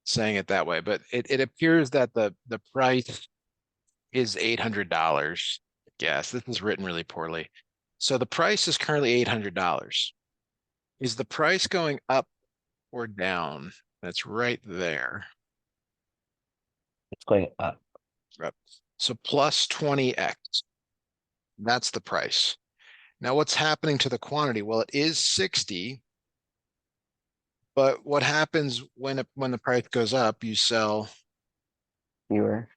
saying it that way, but it appears that the price is $800. Yes, this is written really poorly. So the price is currently $800. Is the price going up or down? That's right there. It's going up. Right. So plus 20x. That's the price. Now, what's happening to the quantity? Well, it is 60, but what happens when the price goes up, you sell Fewer.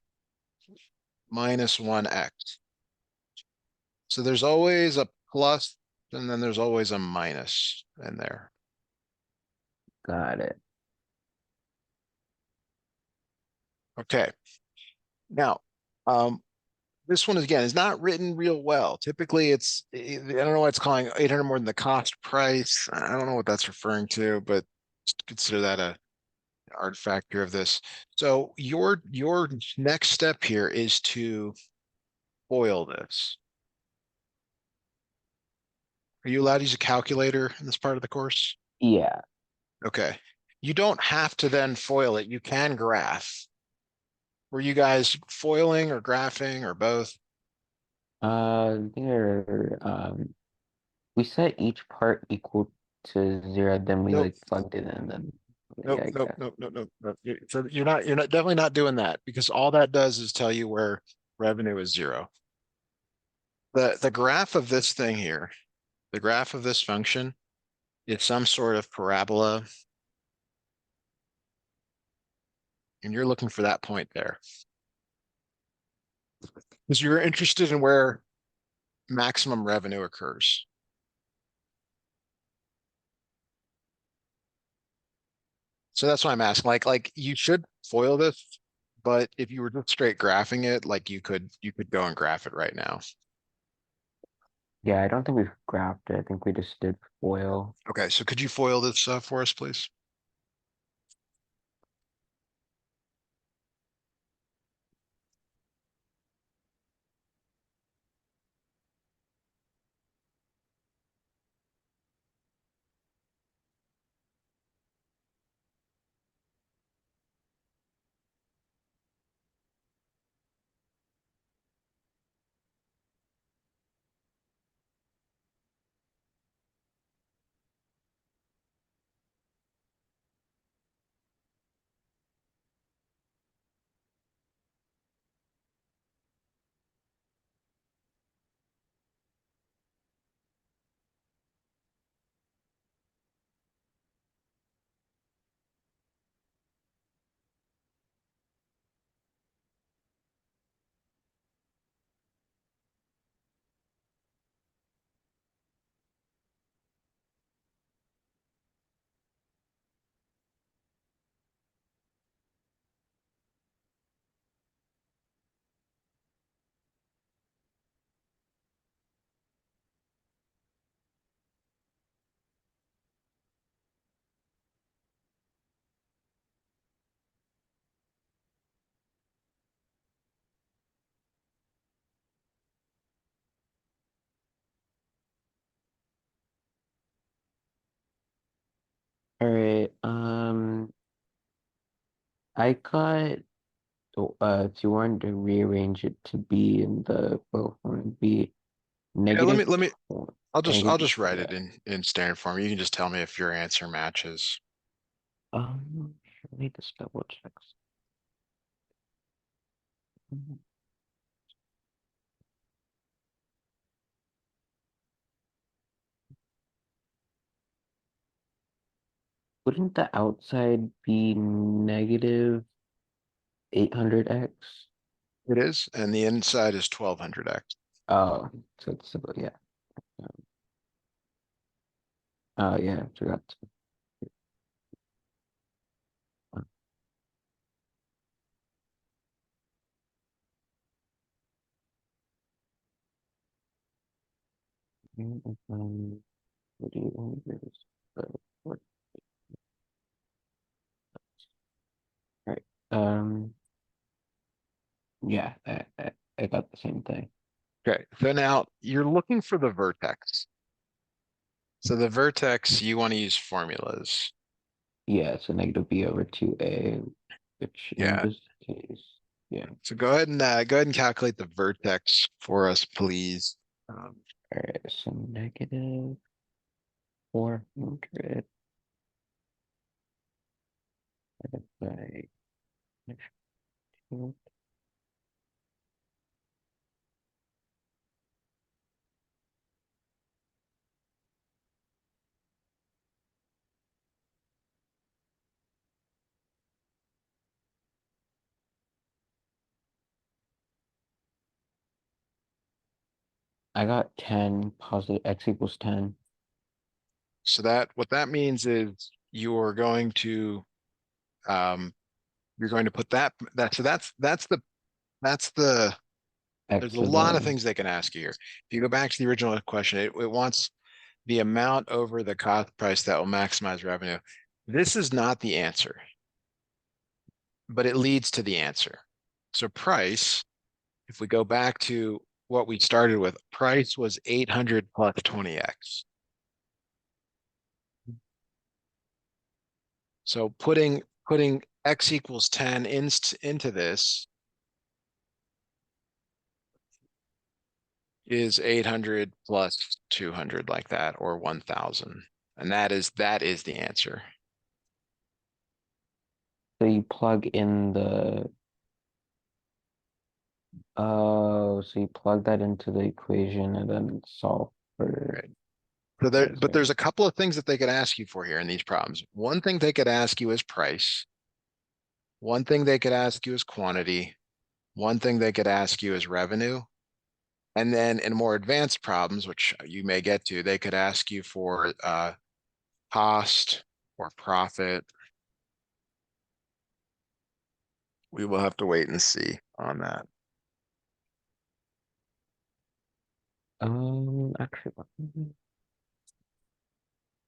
minus 1x. So there's always a plus and then there's always a minus in there. Got it. Okay. Now, um, this one again is not written real well. Typically, I don't know why it's calling 800 more than the cost price. I don't know what that's referring to, but just consider that a artifact here of this. So your next step here is to FOIL this. Are you allowed to use a calculator in this part of the course? Yeah. Okay. You don't have to then FOIL it. You can graph. Were you guys foiling or graphing or both? There, we set each part equal to 0, then we Nope. like plugged it in and then, Nope, yeah, I nope, guess. nope, nope, nope, nope. So you're not definitely not doing that because all that does is tell you where revenue is zero. The graph of this thing here, the graph of this function is some sort of parabola, and you're looking for that point there. Because you're interested in where maximum revenue occurs. So that's why I'm asking. Like you should FOIL this, but if you were just straight graphing it, like you could go and graph it right now. Yeah, I don't think we've graphed it. I think we just did foil. Okay, so could you FOIL this for us, please? All right. I got, if you wanted to rearrange it to be in the both one, be Yeah, let me negative let me I'll negative, just write yeah. it in standard form. You can just tell me if your answer matches. Let me just double check. Wouldn't the outside be negative 800x? It is, and the inside is 1200x. Oh, so it's about, yeah. Oh, yeah, I forgot to. What do you want to do? What- Right. Yeah, I got the same thing. Okay, so now you're looking for the vertex. So the vertex, you want to use formulas. Yeah, it's a negative b over 2a, which in Yeah. this case, yeah. So go ahead and calculate the vertex for us, please. Um, All right, so negative 400 divided by negative 2. I got 10 positive x equals 10. so that what that means is um, you're going to put that's the there's X a of lot of the things they can ask you here. If you go back to the original question, it wants the amount over the cost price that will maximize revenue. This is not the answer, but it leads to the answer. So price, if we go back to what we started with, price was 800 plus 20x. So putting x equals 10 into this is 800 plus 200 like that, or 1000. And that is the answer. so you plug in the so you plug that into the equation and then solve for Right. So there, is but there there's a couple of things that they could ask you for here in these problems. One thing they could ask you is price. One thing they could ask you is quantity. One thing they could ask you is revenue. And then in more advanced problems, which you may get to, they could ask you for cost or profit. We will have to wait and see on that. actually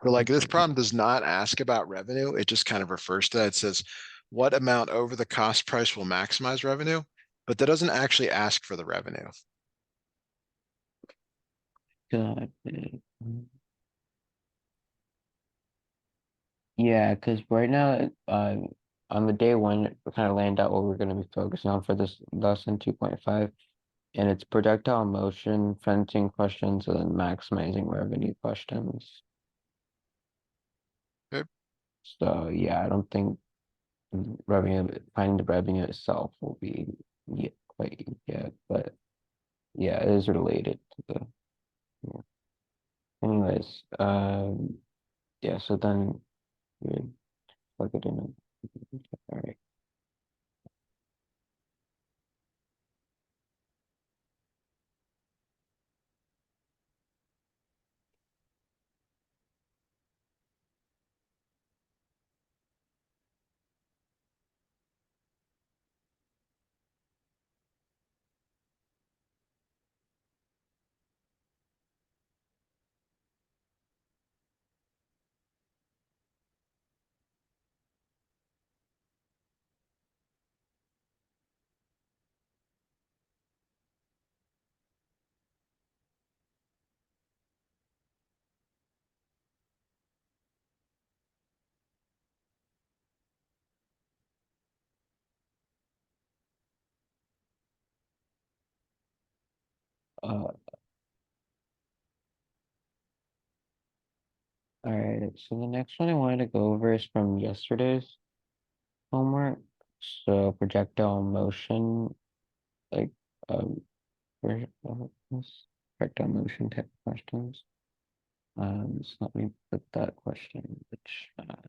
So like this problem does not ask about revenue. It just kind of refers to that. It says what amount over the cost price will maximize revenue, but that doesn't actually ask for the revenue. got it. Yeah, because right now, on the day one, we're kind of laying out what we're going to be focusing on for this lesson 2.5, and it's projectile motion, fencing questions, and then maximizing revenue questions. Okay. So yeah, I don't think revenue finding the revenue itself will be yet quite yet, but yeah, it is related to the. Yeah. Anyways, yeah. So then we plug it in. All right. Uh, all right. So the next one I wanted to go over is from yesterday's homework. So projectile motion, like um, projectile motion type of questions. So let me put that question in the chat.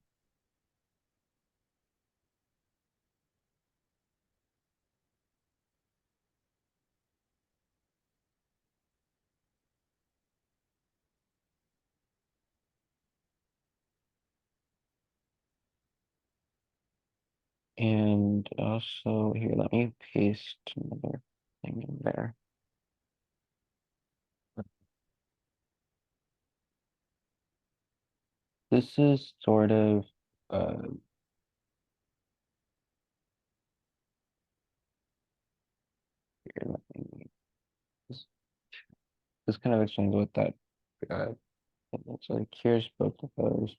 And also here, let me paste another thing in there. This is sort of uh here, this, this kind of explains what that uh it's like here's both of those.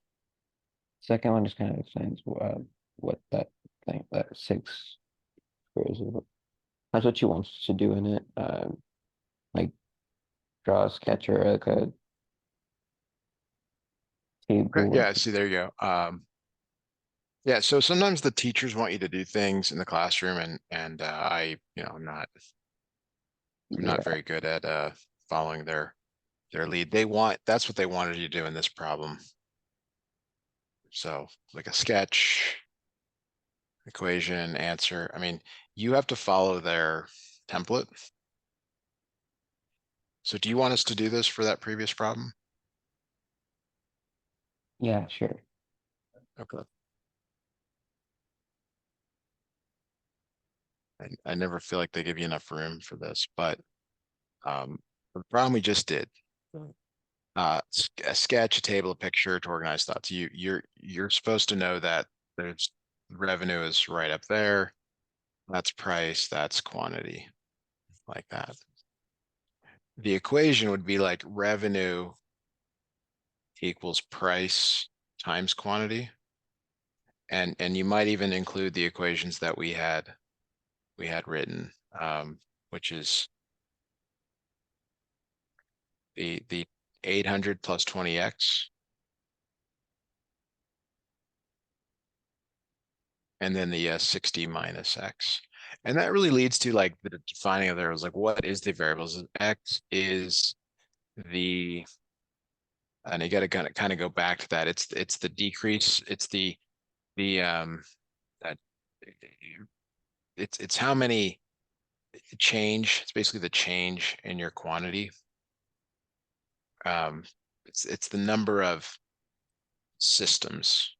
Second one just kind of explains what that thing, that six squares is. That's what she wants to do in it. Like draw a sketch or like a Okay, table. yeah, see, there you go. Yeah, so sometimes the teachers want you to do things in the classroom and I'm not Yeah, very good at following their lead. That's what they wanted you to do in this problem. So like a sketch, equation, answer. I mean, you have to follow their template. So do you want us to do this for that previous problem? yeah, sure. Okay. I never feel like they give you enough room for this, but the problem we just did, a sketch, a table, a picture to organize thoughts. You're supposed to know that there's revenue is right up there. That's price, that's quantity, like that. The equation would be like revenue equals price times quantity. And you might even include the equations that we had written, which is the 800 plus 20x, and then the 60 minus x. And that really leads to like the defining of there was like, what is the variables? X is the, and you got to kind of go back to that. It's the decrease. It's the that it's how many change. It's basically the change in your quantity. Um, it's the number of systems,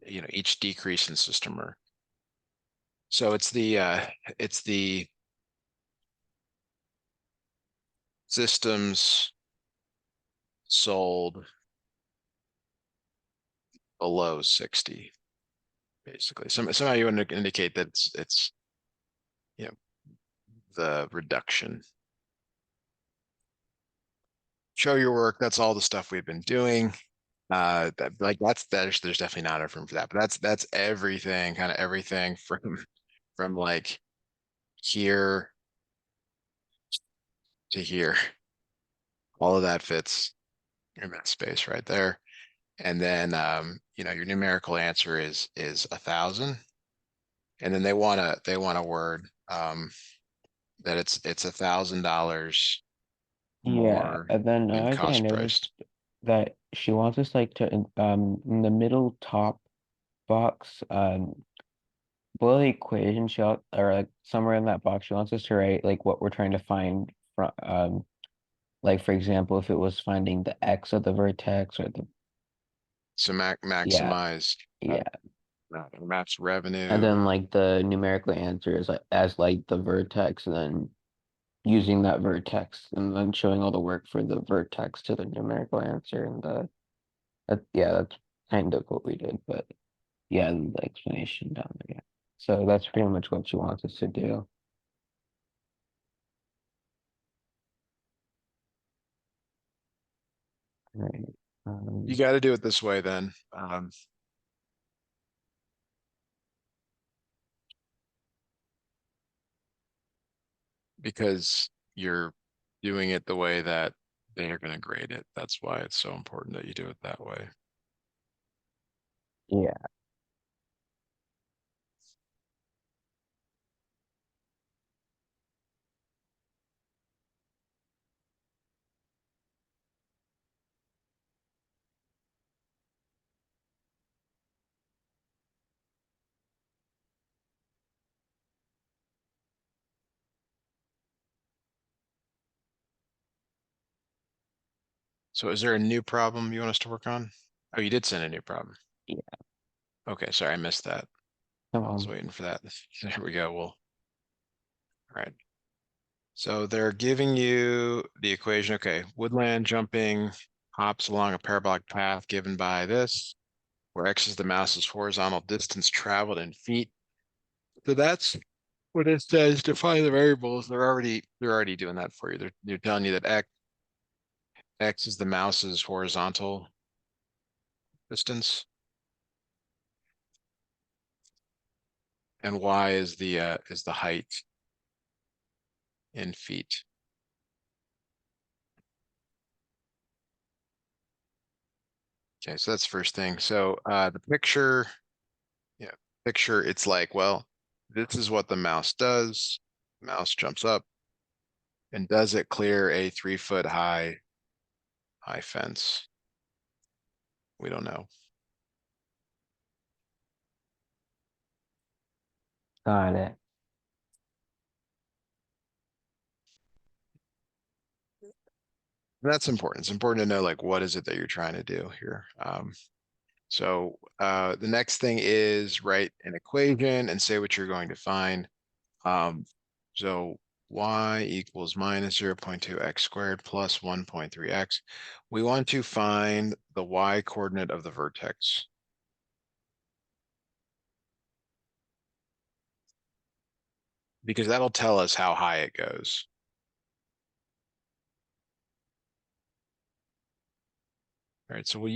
each decrease in system or so it's the systems sold below 60, basically. Somehow you want to indicate that it's you know the reduction. Show your work. That's all the stuff we've been doing. Like there's definitely not enough room for that, but that's everything, kind of everything from like here to here. All of that fits in that space right there. And then your numerical answer is 1,000. And then they want a word that it's $1,000 Yeah, more and then in another thing I cost noticed priced. that she wants us like to in the middle top box below the equation or like somewhere in that box she wants us to write like what we're trying to find from like for example if it was finding the x of the vertex or the So yeah maximize yeah max and revenue. then like the numerical answer is like as like the vertex and then using that vertex and then showing all the work for the vertex to the numerical answer and yeah that's kind of what we did but yeah the explanation down there yeah. So that's pretty much what she wants us to do. Right. You Um, got to do it this way then, because you're doing it the way that they are going to grade it. That's why it's so important that you do it that way. yeah. So is there a new problem you want us to work on? Oh, you did send a new problem. Yeah. Okay, sorry, I missed that. I was Um, waiting for that. There we go. Well, all right. So they're giving you the equation. Okay, woodland jumping hops along a parabolic path given by this, where x is the mouse's horizontal distance traveled in feet. So that's what it says. Define the variables. They're already doing that for you. They're telling you that x is the mouse's horizontal distance. and y is the height in feet. Okay, so that's the first thing. So the picture, yeah, picture, it's like, well, this is what the mouse does. Mouse jumps up, and does it clear a 3 foot high fence? We don't know. Got it. And that's important. It's important to know like what is it that you're trying to do here. So the next thing is write an equation and say what you're going to find. So y equals minus 0.2 x squared plus 1.3 x. We want to find the y coordinate of the vertex. Because that'll tell us how high it goes. All right, so will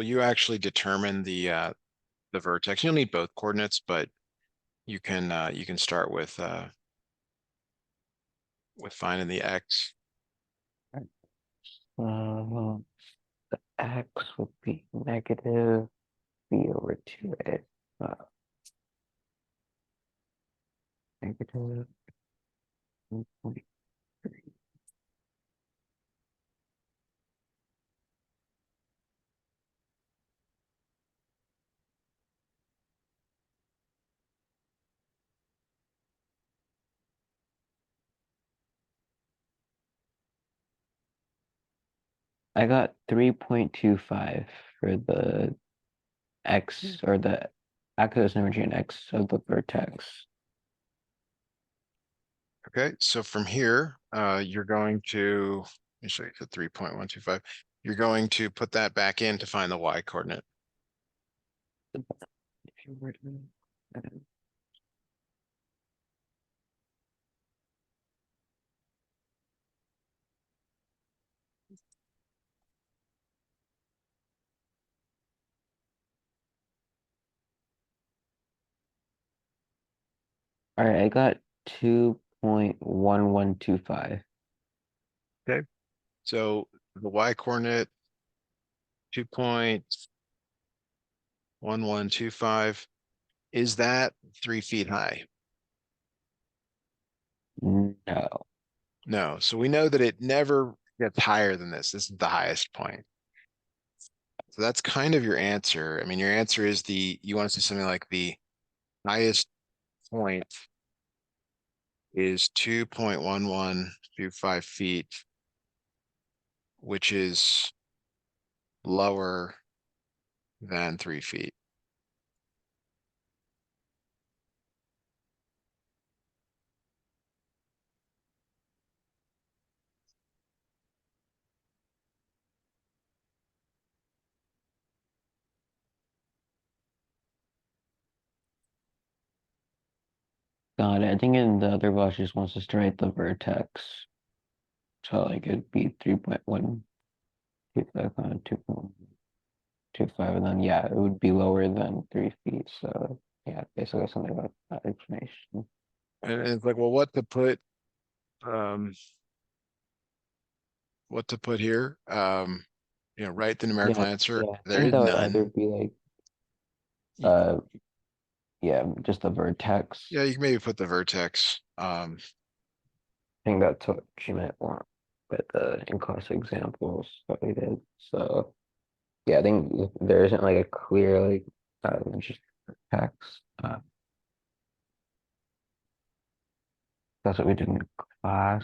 you actually determine the vertex? You'll need both coordinates, but you can start with finding the x. Well, the x would be negative b over 2a. Uh, negative 1.3. I got 3.25 for the x or the axis energy and x of the vertex. Okay, so from here, you're going to, let me show you the 3.125. You're going to put that back in to find the y coordinate. If you were to, all right, I got 2.1125. Okay, so the y coordinate 2.1125, is that 3 feet high? No. No, so we know that it never gets higher than this. This is the highest point. So that's kind of your answer. I mean, your answer is you want to say something like the highest point is 2.1125 feet, which is lower than 3 feet. Got it. I think in the other box just wants us to write the vertex. So like it'd be 3.125 on 2.125, and then yeah, it would be lower than 3 feet. So yeah, basically something about that explanation. And it's like, well, um, what to put here? Write the numerical Yeah, answer. yeah. I There think is that would either none. be like Y- uh yeah, just the vertex. Yeah, you can maybe put the vertex. I think that's what she meant more with the in class examples that we did. So yeah, I think there isn't like a clear like just text. That's what we did in class.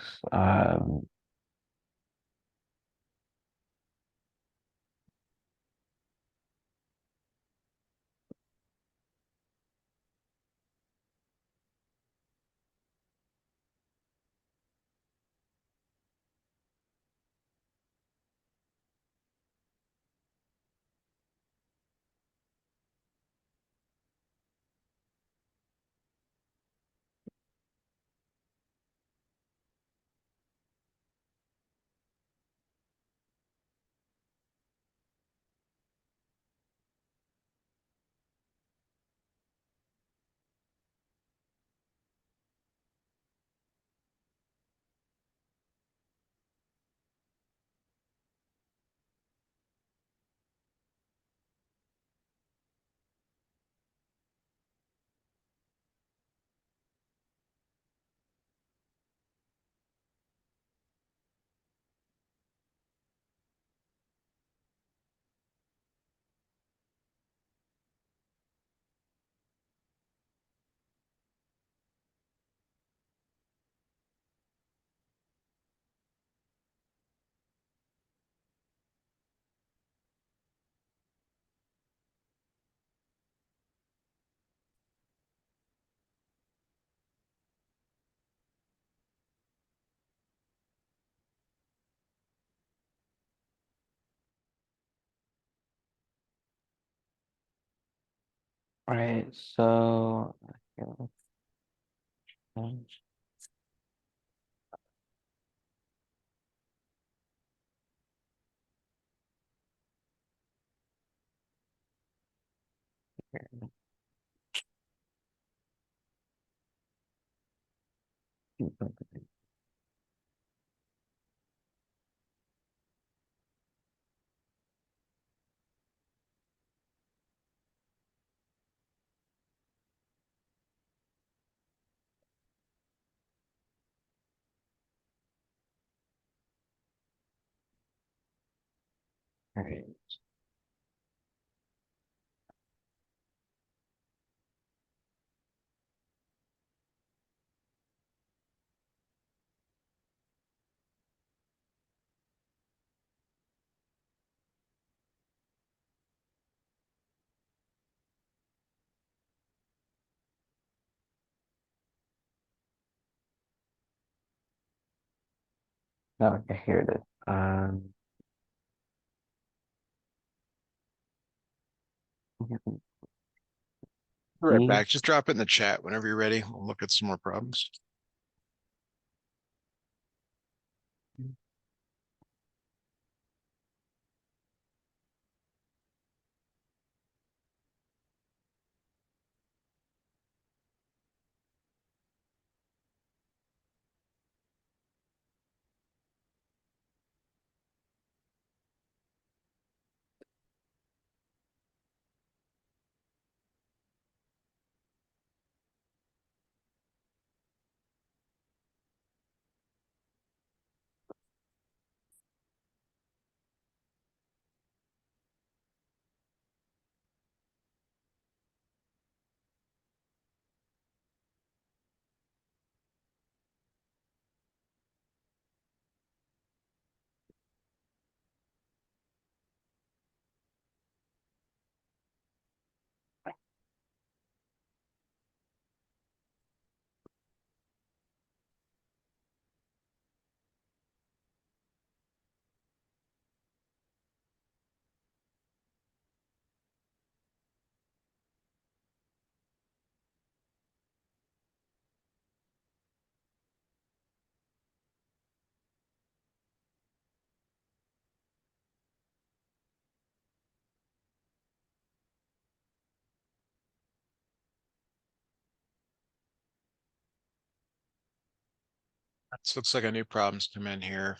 All right, so all right. Oh, okay, here it is. Be right E. back. Just drop it in the chat whenever you're ready. We'll look at some more problems. This looks like a new problem's come in here.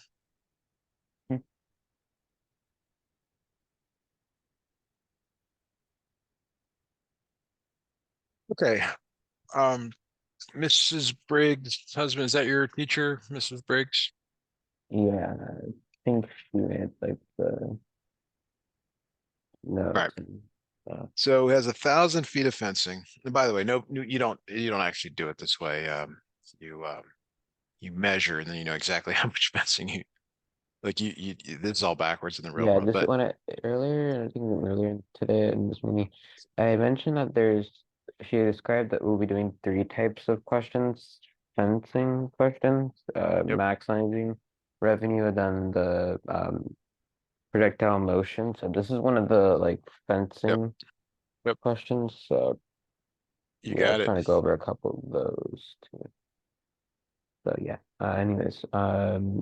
Okay. Um, Mrs. Briggs' husband, is that your teacher, Mrs. Briggs? Yeah, I think she made like the All right. notes and stuff. So it has 1,000 feet of fencing. And by the way, no, you don't actually do it this way. You you measure and then you know exactly how much fencing you like. This is all backwards in the real Yeah, world, just but when I think earlier today in this meeting, I mentioned that she described that we'll be doing three types of questions: fencing questions, yep, maximizing revenue, and then the projectile motion. So this is one of the like yep, fencing yep. questions. So You yeah, I was got it. trying to go over a couple of those too. So yeah. Anyways, so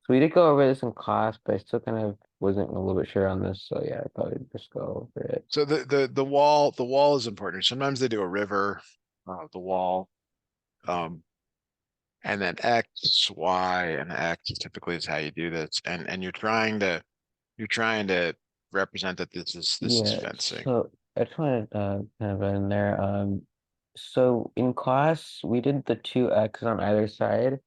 we did go over this in class, but I still kind of wasn't a little bit sure on this. So yeah, I probably just go over it. So the wall is important. Sometimes they do a river, the wall, um, and then X, Y, and X typically is how you do this. And you're trying to represent that this is Yeah, fencing. so I just wanted kind of in there. So in class we did the two X's on either side,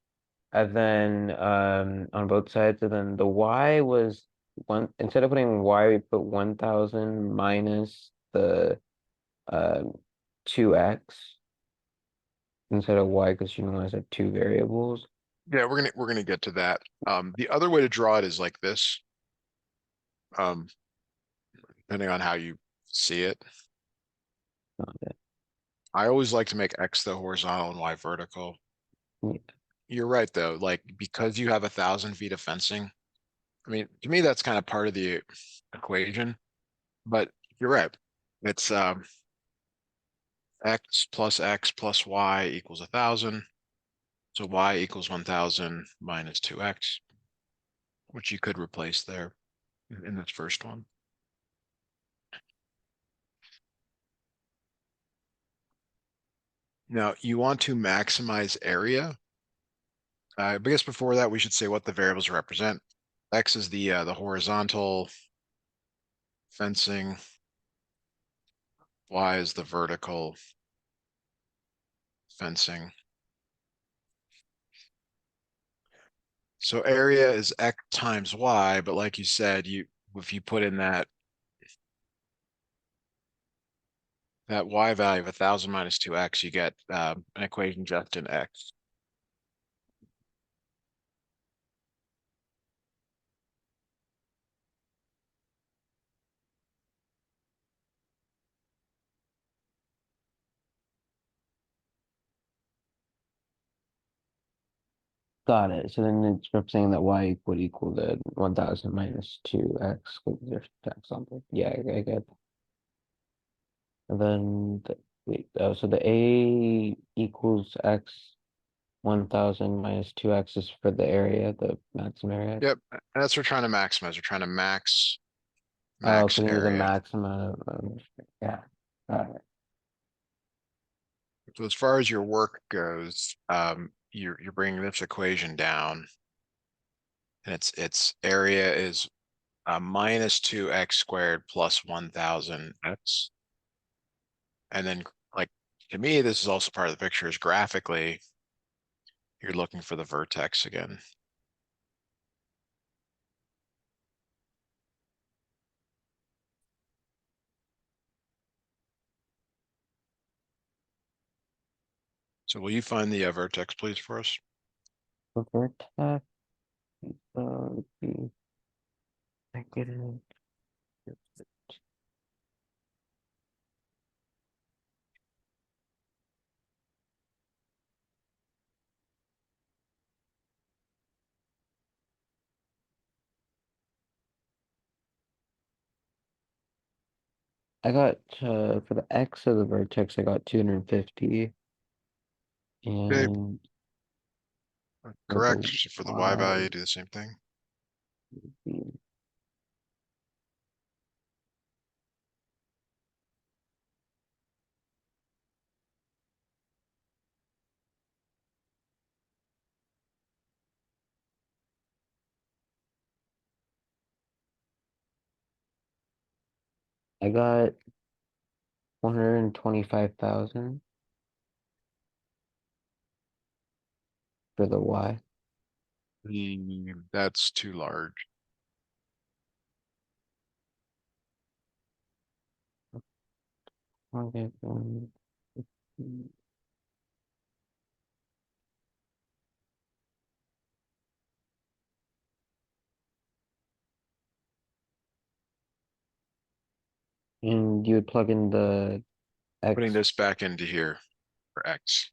and then on both sides, and then the Y was one instead of putting Y, we put 1,000 minus the um 2X instead of Y because you know I said two variables. Yeah, we're gonna get to that. The other way to draw it is like this, um, depending on how you see it. Okay. I always like to make X the horizontal and Y vertical. Yeah. You're right though, like because you have 1,000 feet of fencing. I mean, to me, that's kind of part of the equation, but you're right. It's x plus y equals 1,000. So y equals 1,000 minus 2x, which you could replace there in this first one. Now you want to maximize area. I guess before that, we should say what the variables represent. X is the horizontal fencing. Y is the vertical fencing. So area is X times Y, but like you said, if you put in that Y value of 1,000 minus 2x, you get an equation just in X. Got it. So then it's representing that y would equal the 1000 minus 2x because there's x on there. Yeah, I get it. And then wait, so the a equals x 1000 minus 2x is for the area, the maximum area. Yep, and that's what we're trying to maximize. We're trying to Oh, max because we need the area. maximum yeah. Got it. So as far as your work goes, you're bringing this equation down, and its area is minus 2x squared plus 1,000x. And then, like, to me, this is also part of the picture is graphically, you're looking for the vertex again. So will you find the vertex, please, for us? The vertex would be negative. I got for the x of the vertex, I got 250, Okay, and for correct. the So for the y y, value, do the same thing. I got 125,000 for the y. That's too large. Okay, and you would plug in the Putting x. this back into here for x.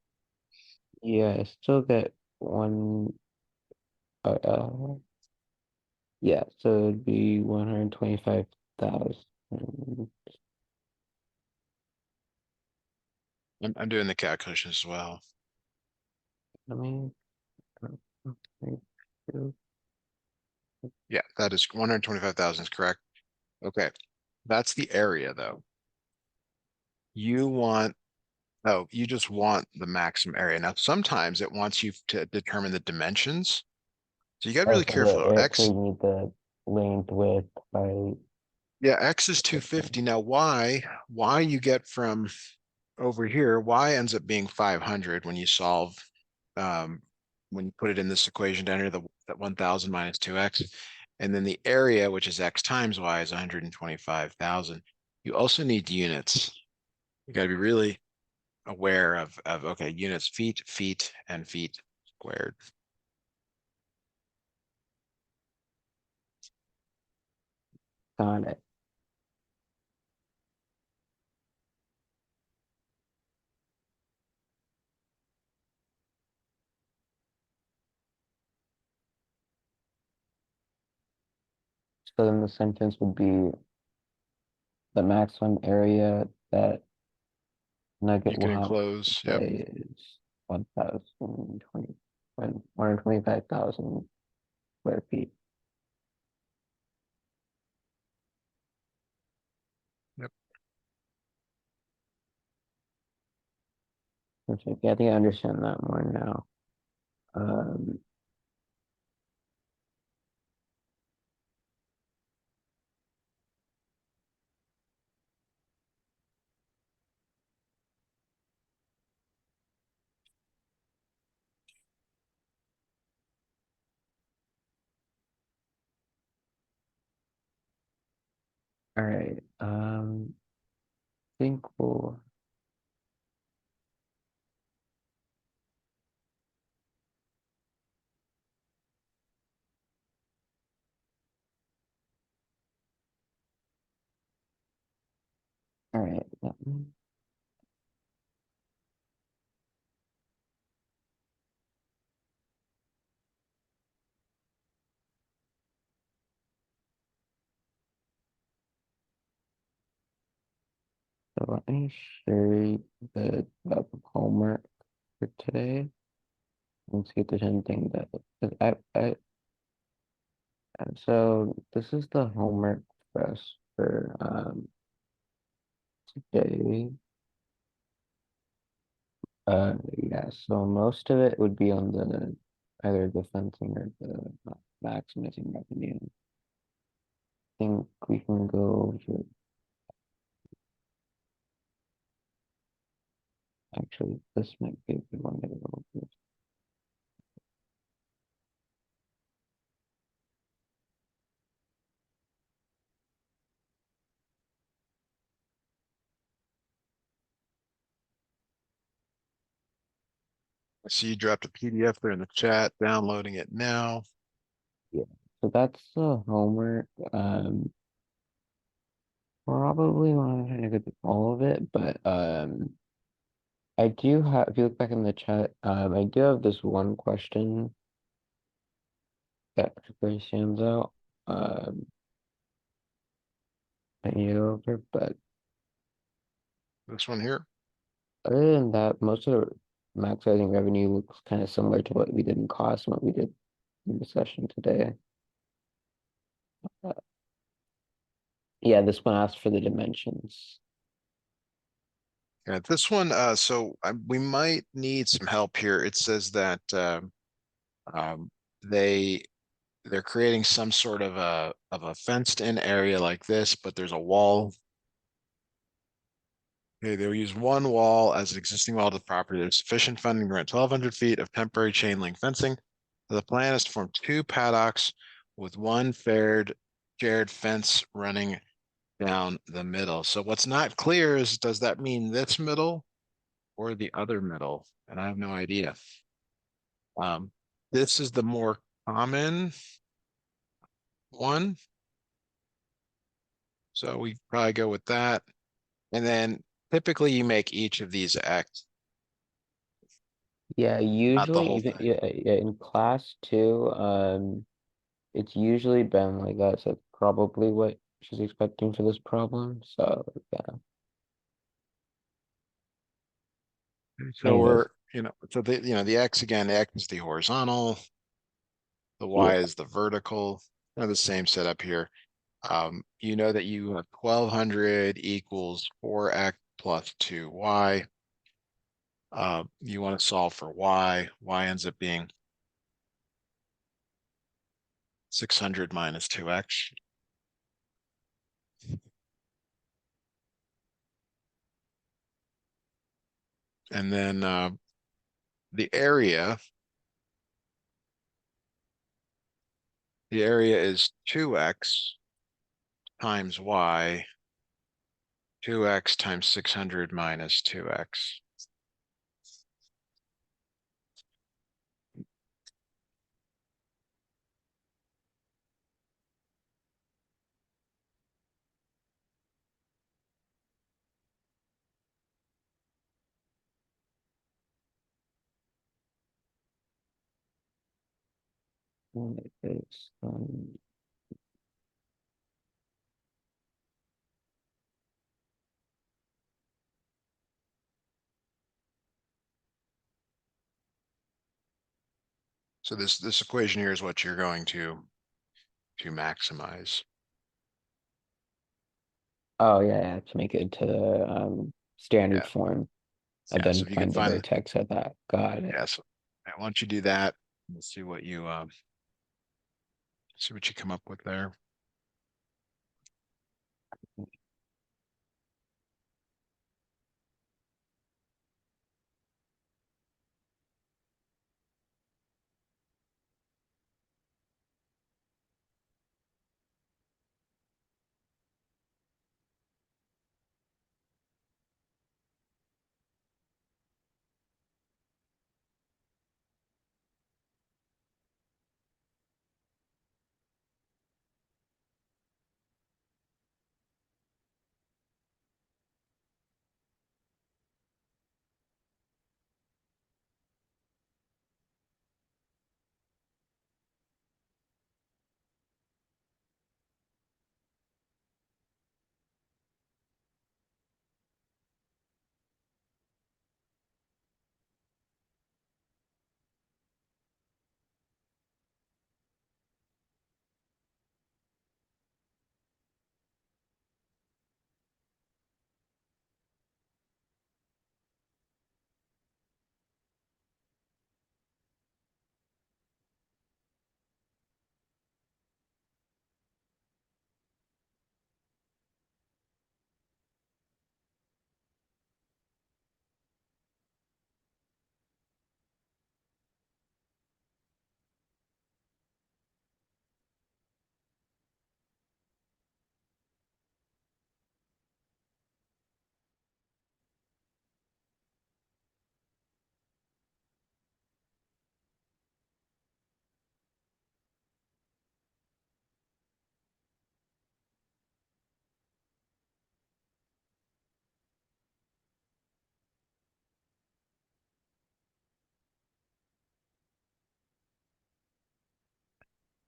Yeah, I still get one. Yeah, so it'd be 125,000. I'm doing the calculations as well. Let me. Yeah, that is 125,000 is correct. Okay, that's the area though. You want, oh, you just want the maximum area. Now, sometimes it wants you to determine the dimensions. So you got to be Oh, really careful. so X, you need the length width by. yeah, X is 250. Now, Y you get from over here, Y ends up being 500 when you solve, um, when you put it in this equation down here, that 1,000 minus 2x. And then the area, which is X times Y, is 125,000. You also need units. You got to be really aware of okay, units, feet, and feet squared. Got it. So then the sentence would be the maximum area that You Nugget will can have to enclose. Yep. play is 1,020, 125,000 square feet. Yep. Okay, yeah, I think I understand that more now. Um, all right. Think we'll all right. So let me share you the homework for today. Let's see if there's anything that 'cause so this is the homework for us for today. Yeah, so most of it would be on the either the fencing or the maximizing revenue. I think we can go to actually this might be a good one to go with. I see you dropped a PDF there in the chat. Downloading it now. Yeah. So that's the homework. Probably not gonna go through all of it, but I do have, if you look back in the chat, I do have this one question that particularly stands out. Um, I need to go over, but This one here. other than that, most of the maximizing revenue looks kind of similar to what we did in cost and what we did in the session today. Uh, yeah, this one asked for the dimensions. Yeah, this one. We might need some help here. It says that um, they they're creating some sort of a fenced in area like this, but there's a wall. Okay, they'll use one wall as an existing wall to the property. There's sufficient funding to rent 1,200 feet of temporary chain link fencing. The plan is to form two paddocks with one shared fence running down the middle. So what's not clear is, does that mean this middle or the other middle? And I have no idea. Um, this is the more common one. So we probably go with that. And then typically you make each of these X, Yeah, not the usually whole even thing. yeah, in class too, it's usually been like that. So that's probably what she's expecting for this problem. So yeah, So anyways, the X again, X is the horizontal, the yeah, Y is the vertical. They're the same setup here. You know that you have 1,200 equals 4X plus 2Y. You want to solve for Y. Y ends up being 600 minus 2X. And then the area, the area is 2X times Y, 2X times 600 minus 2X. it's So this equation here is what you're going to maximize. Oh yeah, yeah, to make it into the standard Yeah, form and yeah. So then if you can find the find, vertex of that. Got it. yeah. So yeah, why don't you do that? Let's see what you come up with there.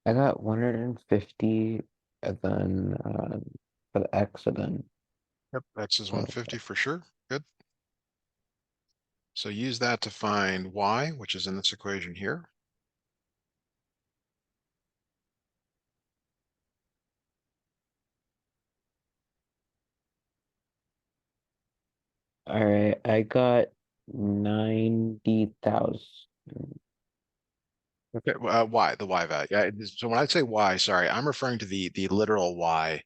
I got 150 and then for the X and then Yep, X is uh, 150 for sure. Good. So use that to find Y, which is in this equation here. all right, I got 90,000. Okay, Y, the Y value. Yeah, so when I say Y, sorry, I'm referring to the literal Y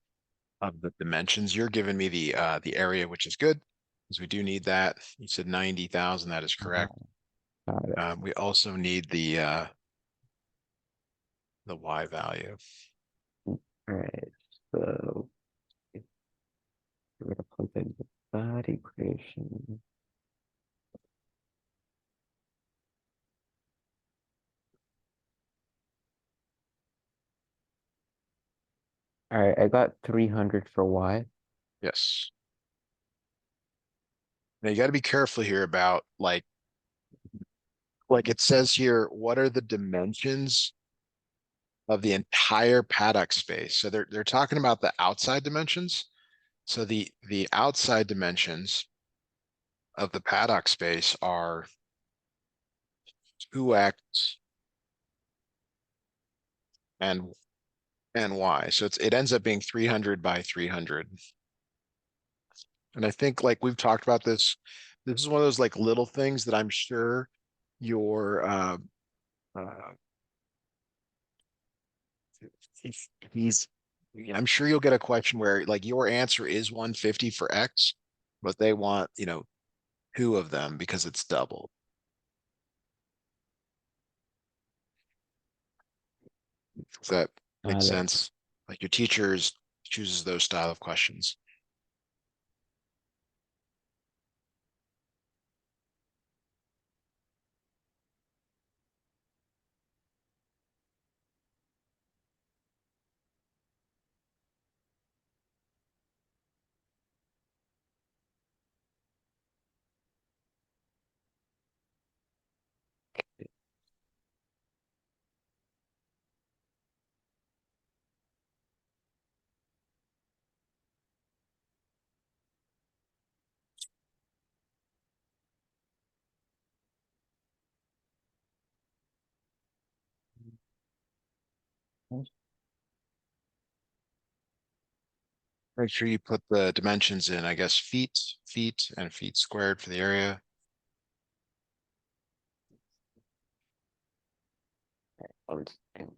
of the dimensions. You're giving me the area, which is good, because we do need that. You said 90,000. That is correct. Got it. We also need the Y value. All right, so we're gonna plug in that equation. All right, I got 300 for Y. Yes. Now you got to be careful here about like it says here, what are the dimensions of the entire paddock space? So they're talking about the outside dimensions. So the outside dimensions of the paddock space are 2x and y. So it ends up being 300 by 300. And I think like we've talked about this, this is one of those like little things that I'm sure your uh, he's I'm sure you'll get a question where like your answer is 150 for X, but they want, two of them because it's double. Does that make Got it. sense? Like your teachers chooses those style of questions. Make sure you put the dimensions in, I guess, feet, and feet squared for the area. One second.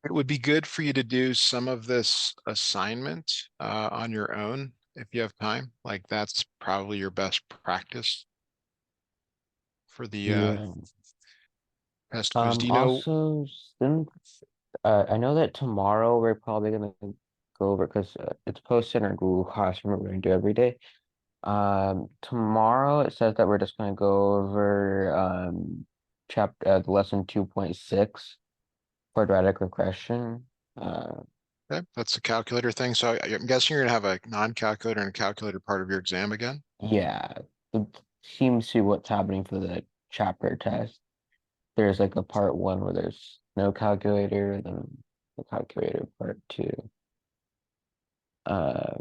It would be good for you to do some of this assignment on your own if you have time. Like that's probably your best practice for the Yeah. test quiz. Do you know? Also, since I know that tomorrow we're probably gonna go over because it's posted in our Google Classroom. We're gonna do every day. Tomorrow it says that we're just gonna go over chapter lesson 2.6 quadratic regression. Uh, Okay, that's the calculator thing. So I'm guessing you're gonna have a non-calculator and a calculator part of your exam again. yeah, it seems to be what's happening for the chapter test. There's like a part one where there's no calculator, and then the calculator part two. Uh,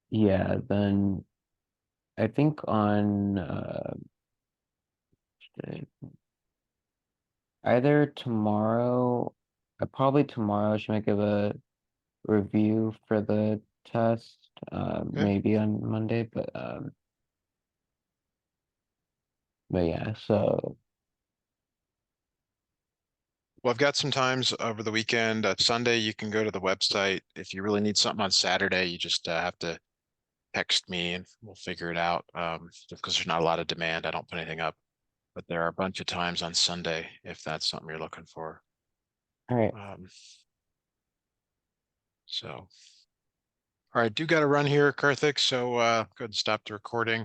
yeah, then I think on either tomorrow, probably tomorrow, I should make give a review for the test. Okay. Maybe on Monday, but yeah. So Well, I've got some times over the weekend. Sunday, you can go to the website. If you really need something on Saturday, you just have to text me and we'll figure it out. Just because there's not a lot of demand, I don't put anything up. But there are a bunch of times on Sunday if that's something you're looking for. all right. Um, so, all right, do got to run here, Karthik. So go ahead and stop the recording.